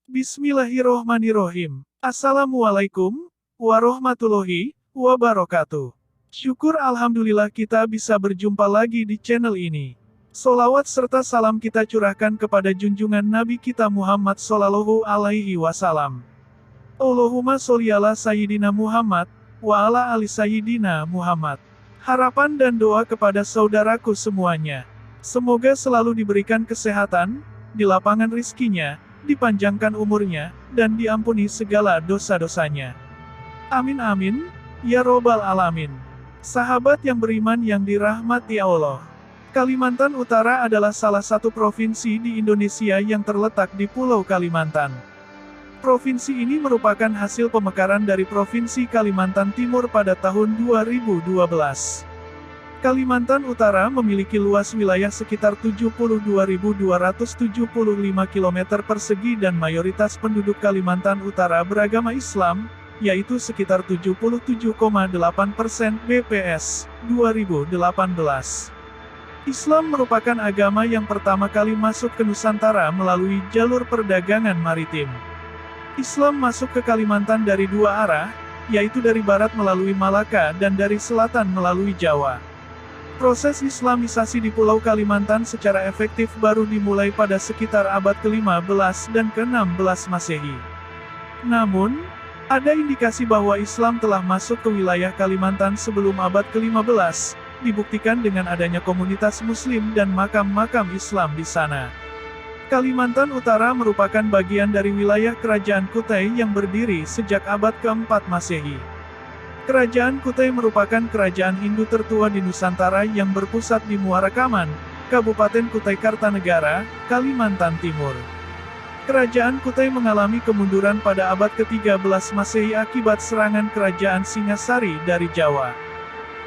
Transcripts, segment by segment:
Bismillahirrohmanirrohim. Assalamualaikum warahmatullahi wabarakatuh. Syukur alhamdulillah kita bisa berjumpa lagi di channel ini. Solawat serta salam kita curahkan kepada junjungan Nabi kita Muhammad Sallallahu Alaihi Wasallam. Allahumma sholli ala Sayyidina Muhammad, wa ala ali Sayyidina Muhammad. Harapan dan doa kepada saudaraku semuanya. Semoga selalu diberikan kesehatan, dilapangkan rizkinya, dipanjangkan umurnya, dan diampuni segala dosa-dosanya. Amin amin, ya robbal alamin. Sahabat yang beriman yang dirahmati Allah. Kalimantan Utara adalah salah satu provinsi di Indonesia yang terletak di Pulau Kalimantan. Provinsi ini merupakan hasil pemekaran dari Provinsi Kalimantan Timur pada tahun 2012. Kalimantan Utara memiliki luas wilayah sekitar 72.275 km persegi dan mayoritas penduduk Kalimantan Utara beragama Islam, yaitu sekitar 77,8% BPS 2018. Islam merupakan agama yang pertama kali masuk ke Nusantara melalui jalur perdagangan maritim. Islam masuk ke Kalimantan dari dua arah, yaitu dari barat melalui Malaka dan dari selatan melalui Jawa. Proses Islamisasi di Pulau Kalimantan secara efektif baru dimulai pada sekitar abad ke-15 dan ke-16 Masehi. Namun, ada indikasi bahwa Islam telah masuk ke wilayah Kalimantan sebelum abad ke-15, dibuktikan dengan adanya komunitas Muslim dan makam-makam Islam di sana. Kalimantan Utara merupakan bagian dari wilayah Kerajaan Kutai yang berdiri sejak abad ke-4 Masehi. Kerajaan Kutai merupakan kerajaan Hindu tertua di Nusantara yang berpusat di Muara Kaman, Kabupaten Kutai Kartanegara, Kalimantan Timur. Kerajaan Kutai mengalami kemunduran pada abad ke-13 Masehi akibat serangan Kerajaan Singasari dari Jawa.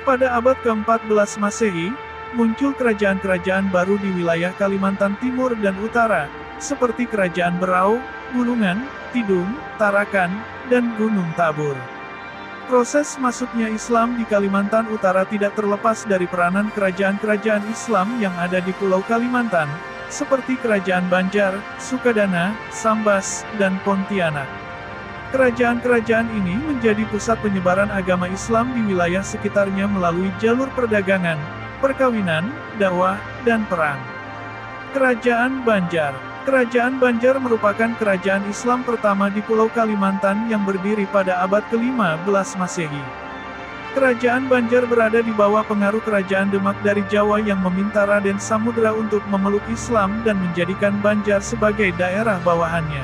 Pada abad ke-14 Masehi, muncul kerajaan-kerajaan baru di wilayah Kalimantan Timur dan Utara, seperti Kerajaan Berau, Bulungan, Tidung, Tarakan, dan Gunung Tabur. Proses masuknya Islam di Kalimantan Utara tidak terlepas dari peranan kerajaan-kerajaan Islam yang ada di Pulau Kalimantan, seperti Kerajaan Banjar, Sukadana, Sambas, dan Pontianak. Kerajaan-kerajaan ini menjadi pusat penyebaran agama Islam di wilayah sekitarnya melalui jalur perdagangan, perkawinan, dakwah, dan perang. Kerajaan Banjar. Kerajaan Banjar merupakan kerajaan Islam pertama di Pulau Kalimantan yang berdiri pada abad ke-15 Masehi. Kerajaan Banjar berada di bawah pengaruh Kerajaan Demak dari Jawa yang meminta Raden Samudra untuk memeluk Islam dan menjadikan Banjar sebagai daerah bawahannya.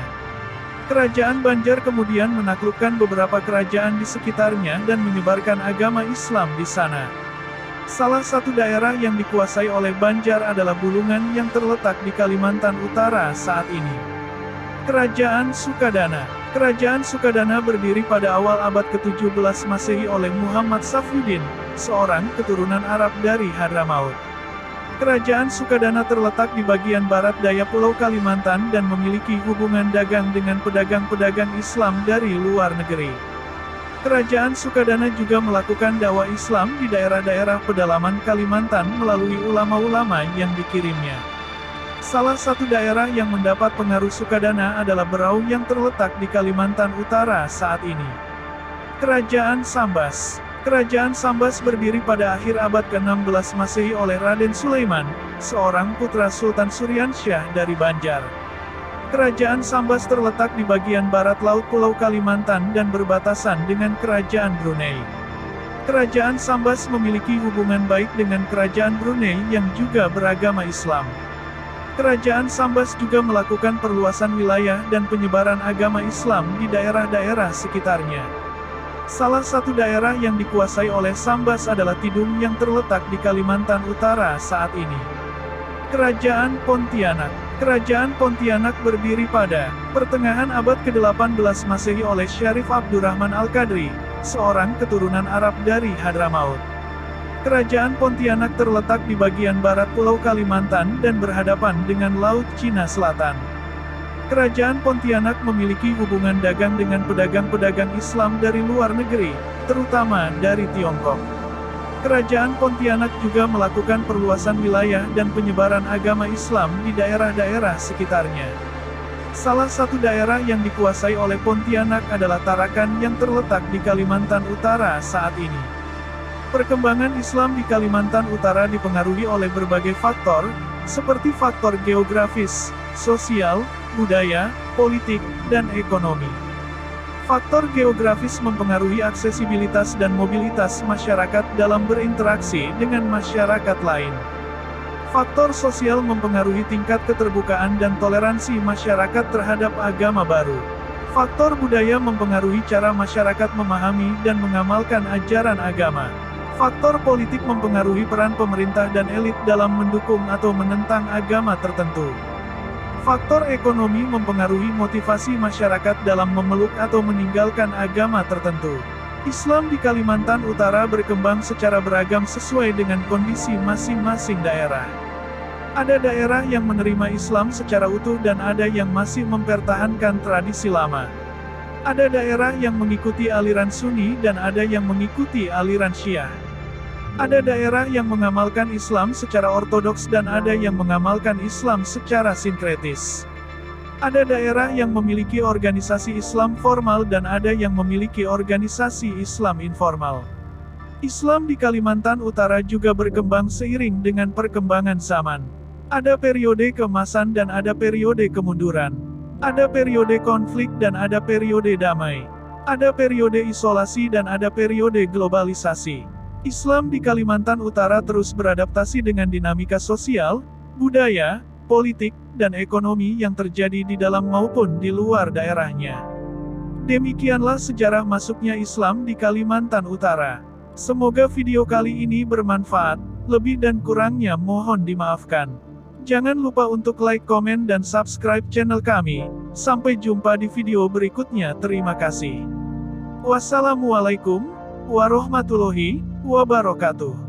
Kerajaan Banjar kemudian menaklukkan beberapa kerajaan di sekitarnya dan menyebarkan agama Islam di sana. Salah satu daerah yang dikuasai oleh Banjar adalah Bulungan yang terletak di Kalimantan Utara saat ini. Kerajaan Sukadana. Kerajaan Sukadana berdiri pada awal abad ke-17 Masehi oleh Muhammad Safyuddin, seorang keturunan Arab dari Hadramaut. Kerajaan Sukadana terletak di bagian barat daya Pulau Kalimantan dan memiliki hubungan dagang dengan pedagang-pedagang Islam dari luar negeri. Kerajaan Sukadana juga melakukan dakwah Islam di daerah-daerah pedalaman Kalimantan melalui ulama-ulama yang dikirimnya. Salah satu daerah yang mendapat pengaruh Sukadana adalah Berau yang terletak di Kalimantan Utara saat ini. Kerajaan Sambas. Kerajaan Sambas berdiri pada akhir abad ke-16 Masehi oleh Raden Sulaiman, seorang putra Sultan Suryansyah dari Banjar. Kerajaan Sambas terletak di bagian barat laut Pulau Kalimantan dan berbatasan dengan Kerajaan Brunei. Kerajaan Sambas memiliki hubungan baik dengan Kerajaan Brunei yang juga beragama Islam. Kerajaan Sambas juga melakukan perluasan wilayah dan penyebaran agama Islam di daerah-daerah sekitarnya. Salah satu daerah yang dikuasai oleh Sambas adalah Tidung yang terletak di Kalimantan Utara saat ini. Kerajaan Pontianak. Kerajaan Pontianak berdiri pada pertengahan abad ke-18 Masehi oleh Syarif Abdurrahman Al-Qadri, seorang keturunan Arab dari Hadramaut. Kerajaan Pontianak terletak di bagian barat Pulau Kalimantan dan berhadapan dengan Laut Cina Selatan. Kerajaan Pontianak memiliki hubungan dagang dengan pedagang-pedagang Islam dari luar negeri, terutama dari Tiongkok. Kerajaan Pontianak juga melakukan perluasan wilayah dan penyebaran agama Islam di daerah-daerah sekitarnya. Salah satu daerah yang dikuasai oleh Pontianak adalah Tarakan yang terletak di Kalimantan Utara saat ini. Perkembangan Islam di Kalimantan Utara dipengaruhi oleh berbagai faktor, seperti faktor geografis, sosial, budaya, politik, dan ekonomi. Faktor geografis mempengaruhi aksesibilitas dan mobilitas masyarakat dalam berinteraksi dengan masyarakat lain. Faktor sosial mempengaruhi tingkat keterbukaan dan toleransi masyarakat terhadap agama baru. Faktor budaya mempengaruhi cara masyarakat memahami dan mengamalkan ajaran agama. Faktor politik mempengaruhi peran pemerintah dan elit dalam mendukung atau menentang agama tertentu. Faktor ekonomi mempengaruhi motivasi masyarakat dalam memeluk atau meninggalkan agama tertentu. Islam di Kalimantan Utara berkembang secara beragam sesuai dengan kondisi masing-masing daerah. Ada daerah yang menerima Islam secara utuh dan ada yang masih mempertahankan tradisi lama. Ada daerah yang mengikuti aliran Sunni dan ada yang mengikuti aliran Syiah. Ada daerah yang mengamalkan Islam secara ortodoks dan ada yang mengamalkan Islam secara sinkretis. Ada daerah yang memiliki organisasi Islam formal dan ada yang memiliki organisasi Islam informal. Islam di Kalimantan Utara juga berkembang seiring dengan perkembangan zaman. Ada periode keemasan dan ada periode kemunduran. Ada periode konflik dan ada periode damai. Ada periode isolasi dan ada periode globalisasi. Islam di Kalimantan Utara terus beradaptasi dengan dinamika sosial, budaya, politik, dan ekonomi yang terjadi di dalam maupun di luar daerahnya. Demikianlah sejarah masuknya Islam di Kalimantan Utara. Semoga video kali ini bermanfaat, lebih dan kurangnya mohon dimaafkan. Jangan lupa untuk like, komen, dan subscribe channel kami. Sampai jumpa di video berikutnya. Terima kasih. Wassalamualaikum warahmatullahi wabarakatuh.